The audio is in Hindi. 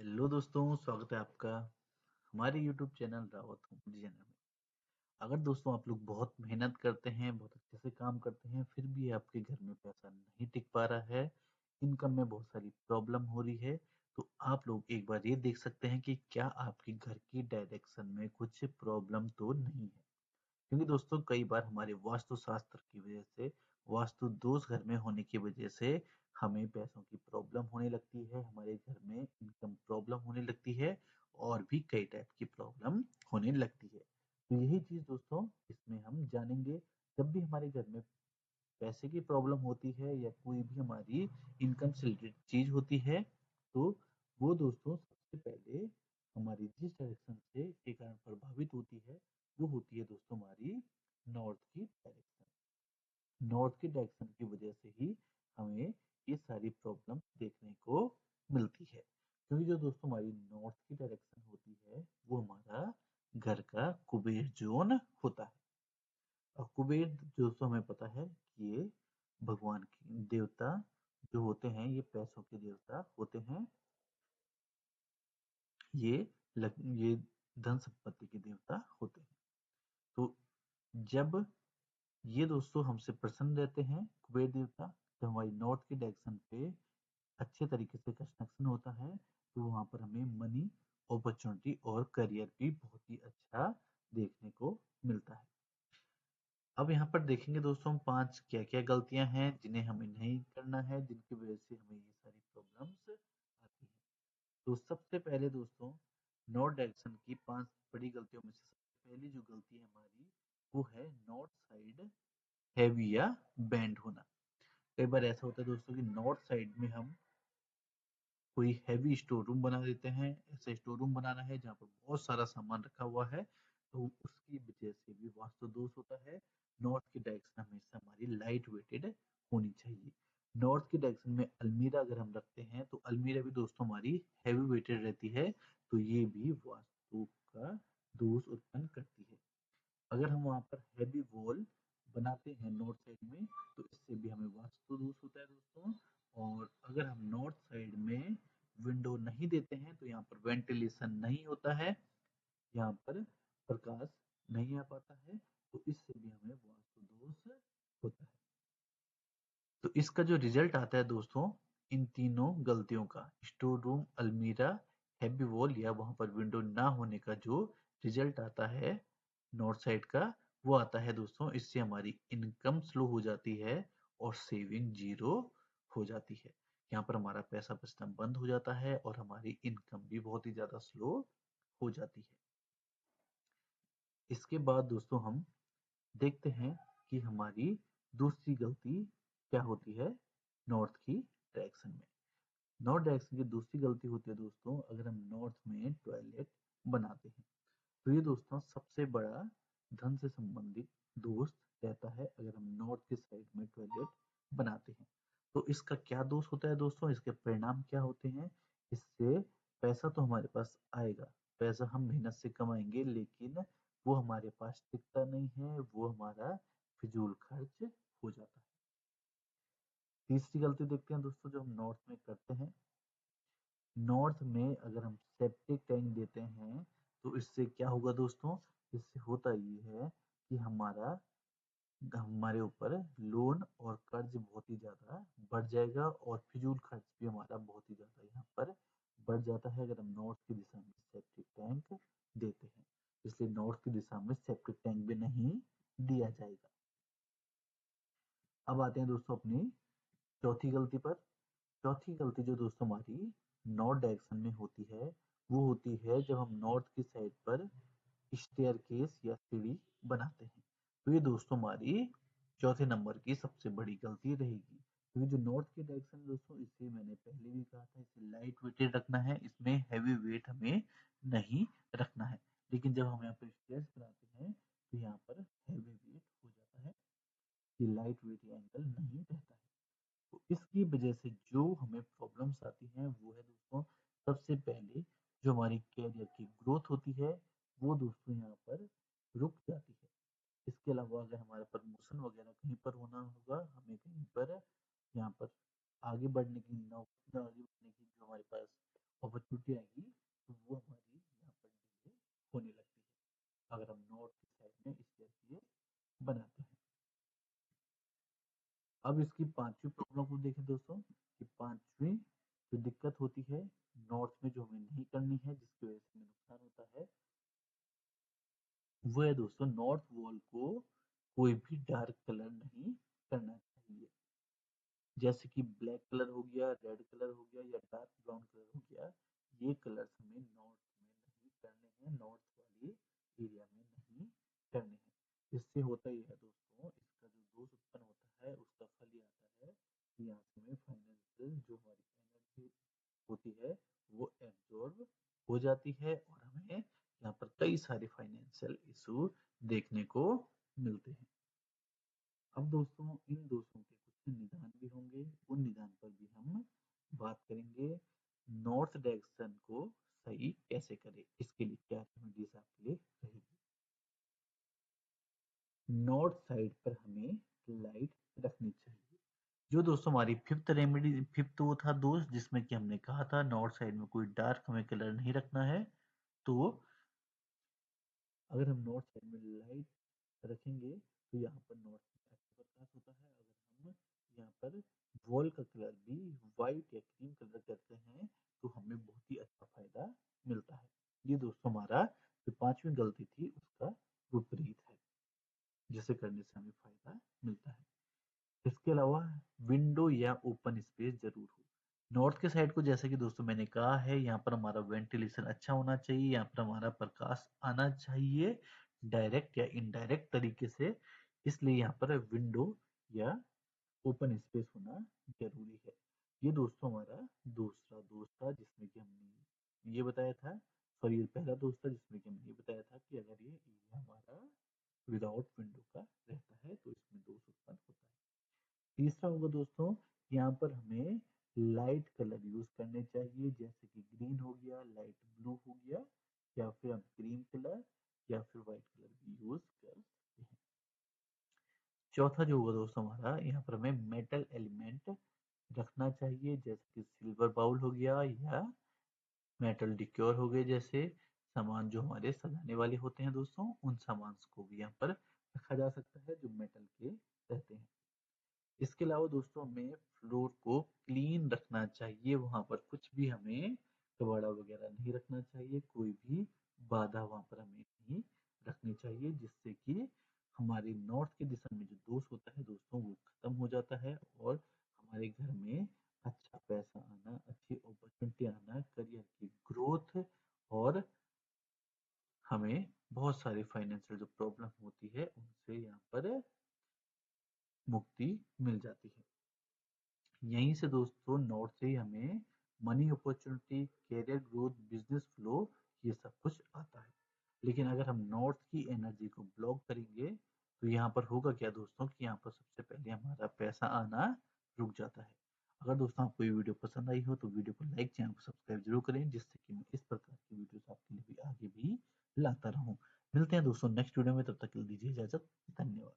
हेलो दोस्तों, स्वागत है आपका हमारे YouTube channel Rawat home designer में। अगर दोस्तों आप लोग बहुत मेहनत करते हैं, बहुत अच्छे से काम करते हैं, फिर भी आपके घर में पैसा नहीं टिक पा रहा है, इनकम में बहुत सारी प्रॉब्लम हो रही है, तो आप लोग एक बार ये देख सकते हैं कि क्या आपके घर की डायरेक्शन में कुछ प्रॉब्लम तो नहीं है। क्योंकि दोस्तों कई बार हमारे वास्तु शास्त्र की वजह से, वास्तु दोष घर में होने की वजह से हमें पैसों की प्रॉब्लम होने लगती है, हमारे घर में इनकम प्रॉब्लम होने लगती है और भी कई टाइप की प्रॉब्लम होने लगती है। तो यही चीज दोस्तों इसमें हम जानेंगे। जब भी हमारे घर में पैसे की प्रॉब्लम होती है या कोई भी हमारी इनकम से रिलेटेड चीज होती है, तो वो दोस्तों सबसे पहले हमारी जिस डायरेक्शन से के कारण प्रभावित होती है, वो होती है दोस्तों हमारी नॉर्थ की डायरेक्शन। नॉर्थ की डायरेक्शन की वजह से ही हमें ये सारी प्रॉब्लम देखने को मिलती है। क्योंकि जो दोस्तों हमारी नॉर्थ की डायरेक्शन होती है, वो हमारा घर का कुबेर जोन होता है। और कुबेर दोस्तों हमें पता है कि ये भगवान की देवता जो होते हैं, ये पैसों के देवता होते हैं। ये ये धन संपत्ति के देवता होते हैं। तो जब ये दोस्तों हमसे प्रसन्न रहते हैं कुबेर देवता, जब हमारी नॉर्थ की डायरेक्शन पे अच्छे तरीके से कंस्ट्रक्शन होता है, तो वहां पर हमें मनी, अपॉर्चुनिटी और करियर भी बहुत ही अच्छा देखने को मिलता है। अब यहाँ पर देखेंगे दोस्तों हम 5 क्या-क्या गलतियां हैं जिन्हें हमें नहीं करना है, जिनकी वजह से हमें ये सारी प्रॉब्लम्स आती हैं। तो सबसे पहले दोस्तों नॉर्थ डायरेक्शन की 5 बड़ी गलतियों में से सबसे पहली जो गलती है हमारी, वो है नॉर्थ साइड हैवी या बेंड होना। कई बार ऐसा होता है दोस्तों कि नॉर्थ साइड में हम कोई हैवी स्टोर रूम बना देते हैं। ऐसा स्टोर रूम बनाना है जहाँ पर बहुत सारा सामान रखा हुआ है, तो उसकी वजह से भी वास्तु दोष होता है। नॉर्थ की डायरेक्शन हमेशा हमारी लाइट वेटेड होनी चाहिए। नॉर्थ की डायरेक्शन में अलमीरा अगर हम रखते हैं, तो अलमीरा भी दोस्तों हमारी हैवी वेटेड रहती है, तो ये भी वास्तु का दोष उत्पन्न करती है। अगर हम वहां पर हैवी वॉल बनाते हैं नॉर्थ साइड में, तो इससे भी हमें वास्तु दोष होता है दोस्तों। और अगर हम नॉर्थ साइड में विंडो नहीं देते हैं, तो यहाँ पर वेंटिलेशन नहीं होता है, यहाँ पर प्रकाश नहीं आ पाता है, तो इससे भी हमें वास्तु दोष होता है। तो इसका जो रिजल्ट आता है दोस्तों, इन तीनों गलतियों का, स्टोर रूम, अलमीरा, हैवी वॉल या वहां पर विंडो ना होने का जो रिजल्ट आता है नॉर्थ साइड का, वो आता है दोस्तों, इससे हमारी इनकम स्लो हो जाती है और सेविंग जीरो हो जाती है। यहाँ पर हमारा पैसा बचना बंद हो जाता है और हमारी इनकम भी बहुत ही ज्यादा स्लो हो जाती है। इसके बाद दोस्तों हम देखते हैं कि हमारी दूसरी गलती क्या होती है नॉर्थ की डायरेक्शन में। नॉर्थ डायरेक्शन की दूसरी गलती होती है दोस्तों, अगर हम नॉर्थ में टॉयलेट बनाते हैं, तो ये दोस्तों सबसे बड़ा धन से संबंधित दोष रहता है अगर हम नॉर्थ की साइड में टॉयलेट बनाते हैं। तो इसका क्या दोष होता है दोस्तों, इसके परिणाम क्या होते हैं? इससे पैसा तो हमारे पास आएगा, पैसा हम मेहनत से कमाएंगे, लेकिन वो हमारे पास टिकता नहीं है, वो हमारा फिजूल खर्च हो जाता है। तीसरी गलती देखते हैं दोस्तों जो हम नॉर्थ में करते हैं। नॉर्थ में अगर हम सेप्टिक टैंक देते हैं, तो इससे क्या होगा दोस्तों, इससे होता ये है कि हमारे ऊपर लोन और कर्ज बहुत ही ज्यादा बढ़ जाएगा और फिजूल खर्च भी हमारा बहुत ही ज्यादा यहाँ पर बढ़ जाता है अगर हम नॉर्थ की दिशा में सेप्टिक टैंक देते हैं। इसलिए नॉर्थ की दिशा में सेप्टिक टैंक भी नहीं दिया जाएगा। अब आते हैं दोस्तों अपनी चौथी गलती पर। चौथी गलती जो दोस्तों हमारी नॉर्थ डायरेक्शन में होती है, वो होती है जब हम नॉर्थ की साइड पर स्टेयरकेस या सीढ़ी बनाते हैं। तो ये दोस्तों हमारी चौथे नंबर की सबसे बड़ी गलती रहेगी। क्योंकि जो नॉर्थ की डायरेक्शन दोस्तों, इसे मैंने पहले भी कहा था, इसे लाइट वेटेड रखना है, इसमें हैवी वेट हमें नहीं रखना है। लेकिन जब हम यहाँ पर स्टेयर्स बनाते हैं, तो यहाँ पर हैवी वेट हो जाता है, ये लाइट वेट एंगल नहीं रहता है। तो इसकी वजह से जो हमें प्रॉब्लम्स आती हैं, वो है दोस्तों, सबसे पहले जो हमारी कैरियर की ग्रोथ होती है, वो दोस्तों यहाँ पर रुक जाती है। इसके अलावा अगर हमारा प्रमोशन वगैरह कहीं पर होना होगा, हमें कहीं पर यहाँ पर आगे बढ़ने की, नौकरी में आगे बढ़ने की जो हमारे पास अपॉर्चुनिटी आएगी तो वो हमारी यहाँ पर डिले होने लगती है अगर हम नॉर्थ की साइड में इस जैसे बनाते हैं। अब इसकी पांचवी प्रॉब्लम को देखें दोस्तों कि पांचवी जो दिक्कत होती है नॉर्थ में जो हमें नहीं करनी है जिसकी वजह से हमें नुकसान होता है वो है दोस्तों नॉर्थ वॉल को कोई भी डार्क कलर नहीं करना चाहिए। जैसे कि ब्लैक कलर हो गया, रेड कलर हो गया या डार्क ब्राउन कलर हो गया, ये कलर्स हमें नॉर्थ में नहीं करने हैं, नॉर्थ वाली एरिया में नहीं करने हैं। इससे होता ही है दोस्तों इसका जो दोष उत्पन्न होता है उसका फल ये आता है कि यहाँ से हमें फाइनेंशियल जो हमारी एनर्जी होती है वो एब्जॉर्ब हो जाती है और हमें यहाँ पर कई सारे फाइनेंशियल इशू देखने को मिलते हैं। अब दोस्तों इन दोषों के कुछ निदान भी होंगे, उन निदान पर भी हम बात करेंगे। नॉर्थ डायरेक्शन को सही कैसे करें, इसके लिए क्या रेमेडीज आपके लिए रहेगी। नॉर्थ साइड पर हमें लाइट रखनी चाहिए। जो दोस्तों हमारी फिफ्थ रेमेडी, फिफ्थ वो था दोस्त जिसमें कि हमने कहा था नॉर्थ साइड में कोई डार्क हमें कलर नहीं रखना है। तो अगर हम नॉर्थ साइड में लाइट रखेंगे तो यहाँ पर नॉर्थ में अच्छा प्रकाश होता है। अगर हम यहाँ पर वॉल का कलर भी व्हाइट या क्रीम कलर करते हैं तो हमें बहुत ही अच्छा फायदा मिलता है। ये दोस्तों हमारा जो पांचवी गलती थी उसका विपरीत है जिसे करने से हमें फायदा मिलता है। इसके अलावा विंडो या ओपन स्पेस जरूर हो। नॉर्थ के साइड को जैसे कि दोस्तों मैंने कहा है यहाँ पर हमारा वेंटिलेशन अच्छा होना चाहिए, यहाँ पर हमारा प्रकाश आना चाहिए डायरेक्ट या इनडायरेक्ट तरीके से, इसलिए यहाँ पर विंडो या ओपन स्पेस होना जरूरी है। ये दोस्तों हमारा दूसरा दोस्त था जिसमें कि हमने ये बताया था, सॉरी ये पहला दोस्त था जिसमें कि हमने ये बताया था कि अगर ये एरिया हमारा विदाउट विंडो का रहता है तो इसमें दोष उत्पन्न होता है। तीसरा होगा दोस्तों यहाँ पर हमें लाइट कलर यूज करने चाहिए जैसे कि ग्रीन हो गया, लाइट ब्लू हो गया या फिर हम क्रीम कलर या फिर व्हाइट कलर भी यूज कर सकते हैं। चौथा जो होगा दोस्तों हमारा यहाँ पर हमें मेटल एलिमेंट रखना चाहिए जैसे कि सिल्वर बाउल हो गया या मेटल डिक्योर हो गए, जैसे सामान जो हमारे सजाने वाले होते हैं दोस्तों उन सामान को भी यहाँ पर रखा जा सकता है जो मेटल के रहते हैं। इसके अलावा दोस्तों हमें फ्लोर को क्लीन रखना चाहिए, वहां पर कुछ भी हमें कबाड़ा वगैरह नहीं रखना चाहिए, कोई भी बाधा वहां पर हमें नहीं रखनी चाहिए जिससे कि हमारे नॉर्थ की दिशा में जो दोष होता है दोस्तों वो खत्म हो जाता है और हमारे घर में अच्छा पैसा आना, अच्छी अपॉर्चुनिटी आना, करियर की ग्रोथ और हमें बहुत सारी फाइनेंशियल जो प्रॉब्लम होती है उनसे यहाँ पर मुक्ति मिल जाती है। यहीं से दोस्तों नॉर्थ से ही हमें money opportunity, career growth, business flow ये सब कुछ आता है। लेकिन अगर हम नॉर्थ की एनर्जी को ब्लॉक करेंगे तो यहाँ पर होगा क्या दोस्तों कि यहाँ पर सबसे पहले हमारा पैसा आना रुक जाता है। अगर दोस्तों आपको ये वीडियो पसंद आई हो तो वीडियो को लाइक, चैनल को सब्सक्राइब जरूर करें जिससे कि मैं इस प्रकार की वीडियोस आपके लिए भी आगे भी लाता रहूं। मिलते हैं दोस्तों नेक्स्ट वीडियो में, तब तक के लिए दीजिए इजाजत। धन्यवाद।